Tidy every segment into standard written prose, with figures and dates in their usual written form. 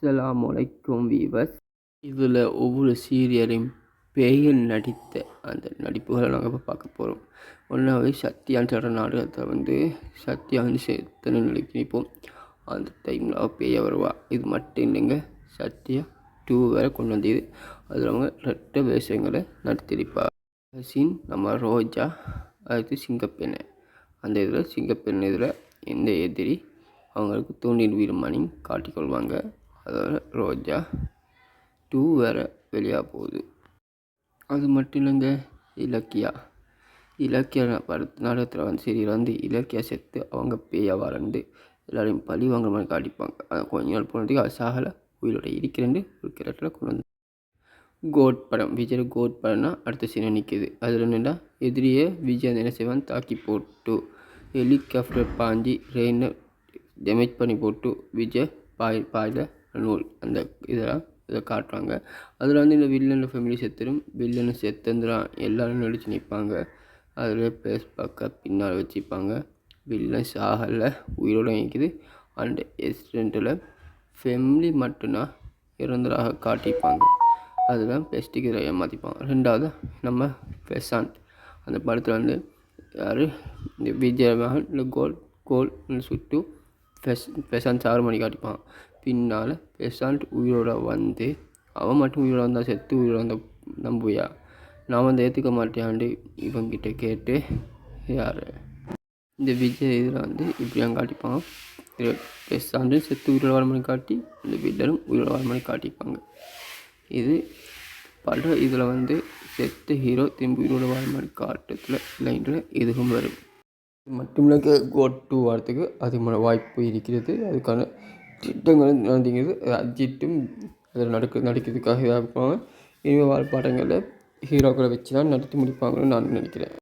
அஸ்ஸலாமு அலைக்கும் வீவர்ஸ். இதில் ஒவ்வொரு சீரியலையும் பேய்கள் நடித்த அந்த நடிப்புகளை நாங்கள் இப்போ பார்க்க போகிறோம். ஒன்றாவது சத்யான்னு சொல்கிற நாடகத்தை சத்யா செத்தனை நிலைக்கு நிற்போம். அந்த டைமில் பேய வருவா. இது மட்டும் இல்லைங்க, சத்யா 2 வேறு கொண்டு வந்தது. அதில் அவங்க 2 வேஷங்களை நடித்திருப்பார். சீன் நம்ம ரோஜா, அடுத்து சிங்கப்பெண்ணை. அந்த இதில் சிங்கப்பெண்ணை இதில் எந்த எதிரி அவங்களுக்கு தூண்டில் வீரமணி காட்டிக்கொள்வாங்க. அதோட ரோஜா 2 வேறு வெளியாக போகுது. அது மட்டும் இல்லைங்க, இலக்கியா நாடகத்தில் சீரியல் இலக்கியா செத்து அவங்க பேயா வளர்ந்து எல்லாரையும் பழி வாங்குற மாதிரி காட்டிப்பாங்க. அதை கொஞ்ச நாள் போனதுக்கு அது சாகலை, உயிரோட இருக்கிறேன்னு ஒரு கேரக்டரில் கொண்டு வந்து. கோட் படம், விஜய் கோட் படம்னா அடுத்த சீனை நிற்கிது. அதில் என்னென்னா எதிரியை விஜய் என்ன செய்வான், தாக்கி போட்டு ஹெலிகாப்டர் பாஞ்சி ரெயினை டேமேஜ் பண்ணி போட்டு விஜய் பாயில் நூல் அந்த இதை காட்டுறாங்க. அதில் இந்த வில்லன் ஃபேமிலி செத்துடும், வில்லனை செத்துந்துடான் எல்லோரும் நடித்து நிற்பாங்க. அதில் பேஸ் பார்க்க பின்னால் வச்சுப்பாங்க. வில்லன் சாகலை, உயிரோடு நிற்கிது. அண்ட் எக்ஸ்டெண்டில் ஃபேமிலி மட்டும்தான் இறந்ததாக காட்டிப்பாங்க. அதில் பெஸ்ட்டுக்கு இதை ஏமாற்றிப்பாங்க. 2வது நம்ம பெசாண்ட், அந்த படத்தில் யார் இந்த விஜய் மகன் இந்த கோல் சுட்டு பெசாண்ட் 6 மணி காட்டிப்பான். பின்னால் பெசாண்ட் உயிரோட அவன் மட்டும் உயிரோட வந்தால் செத்து உயிரோட வந்த நம்புவியா, நான் ஏற்றுக்க மாட்டேன்ட்டு இவங்கிட்ட கேட்டு யார் இந்த விஜய் இதில் இப்படியாங்க காட்டிப்பாங்க. பெசாண்டு செத்து உயிரோட வர மாதிரி காட்டி இந்த வில்லனும் உயிரோட வர மாதிரி காட்டிப்பாங்க. இது படம். இதில் செத்த ஹீரோ திரும்பி உயிரோட வர மாதிரி காட்டுறதுல லைனில் இதுவும் வரும். மட்டும் இல்லை, கோட் 2 வரத்துக்கு அதிகமான வாய்ப்பு இருக்கிறது. அதுக்கான திட்டங்கள் நடந்துங்கிறது. அஜித்தும் அதில் நடிக்கிறதுக்காக இதாக இருப்பாங்க. இனிமேல் படங்களில் ஹீரோக்களை வச்சு தான் நடத்தி முடிப்பாங்கன்னு நான் நினைக்கிறேன்.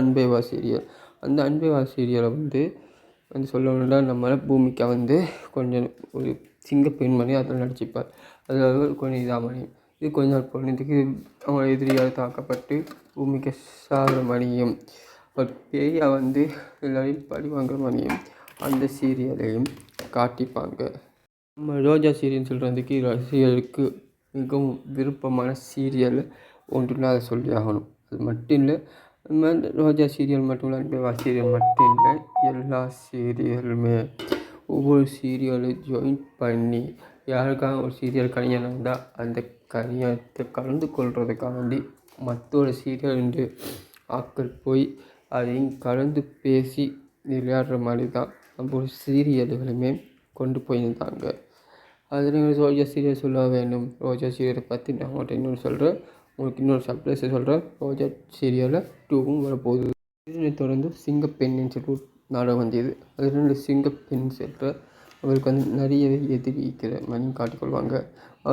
அன்பே வா சீரியல், அந்த அன்பே வா சீரியலை சொல்லணுன்னா நம்ம பூமிக்கா கொஞ்சம் ஒரு சிங்கப்பெண் மணி அதில் நடிச்சிருப்பார். அதில் கொஞ்சம் இதாக மணியும் இது கொஞ்ச நாள் போனதுக்கு அவங்க எதிரியால் தாக்கப்பட்டு பூமிக்கு சாகிற மணியும் ஒரு பேயா எல்லாரையும் பழி வாங்குற மணியும் அந்த சீரியலையும் காட்டிப்பாங்க. நம்ம ரோஜா சீரியல்னு சொல்கிறதுக்கு ரசிகர்களுக்கு மிகவும் விருப்பமான சீரியல் ஒன்றுனா அதை சொல்லி ஆகணும். அது மட்டும் இல்லை, நம்ம ரோஜா சீரியல் மட்டும் இல்லை, அன்பே வா சீரியல் மட்டும் இல்லை, எல்லா சீரியலுமே ஒவ்வொரு சீரியலும் ஜாயின் பண்ணி யாருக்காக ஒரு சீரியல் கல்யாணம் இருந்தால் அந்த கல்யாணத்தை கலந்து கொள்றதுக்காண்டி மற்றொரு சீரியல் ஆட்கள் போய் அதையும் கலந்து பேசி விளையாடுற மாதிரி தான் நம்ம ஒரு சீரியல்களுமே கொண்டு போயிருந்தாங்க. அதில் ரோஜா சீரியல் சொல்ல வேண்டும். ரோஜா சீரியலை பற்றி நான் உங்கள்கிட்ட இன்னொன்று சொல்கிறேன். உங்களுக்கு இன்னொரு சர்ப்ரைஸை சொல்கிறேன். ரோஜா சீரியலில் 2வும் வரப்போகுது. இதனை தொடர்ந்து சிங்கப்பெண்ணின்னு சொல்லி நாடகம் வந்தது. அது 2 சிங்கப்பெண் சொல்கிற அவருக்கு நிறையவே எதிரிக்கிற மணி காட்டிக்கொள்வாங்க.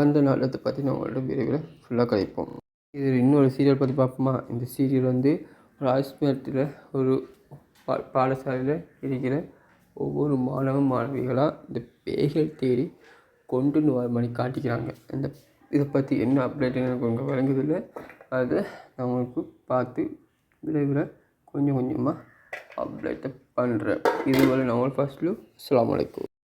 அந்த நாடகத்தை பற்றி நான் உங்கள்கிட்ட விரைவில் ஃபுல்லாக கதைப்போம். இது இன்னொரு சீரியல் பற்றி பார்ப்போமா. இந்த சீரியல் ராஜ்மேட்டில் ஒரு பாடசாலையில் இருக்கிற ஒவ்வொரு மாணவிகளாக இந்த பேய்கள் தேடி கொண்டு வர மாதிரி காட்டிக்கிறாங்க. இதை பற்றி என்ன அப்டேட்டுன்னு எனக்கு உங்களுக்கு விளங்குதில்லை. அதை நான் உங்களுக்கு பார்த்து விரைவில் கொஞ்சம் கொஞ்சமாக அப்டேட்டை பண்ணுறேன். இதுவரை நான் ஃபர்ஸ்ட்லு அஸ்ஸலாமு அலைக்கும்.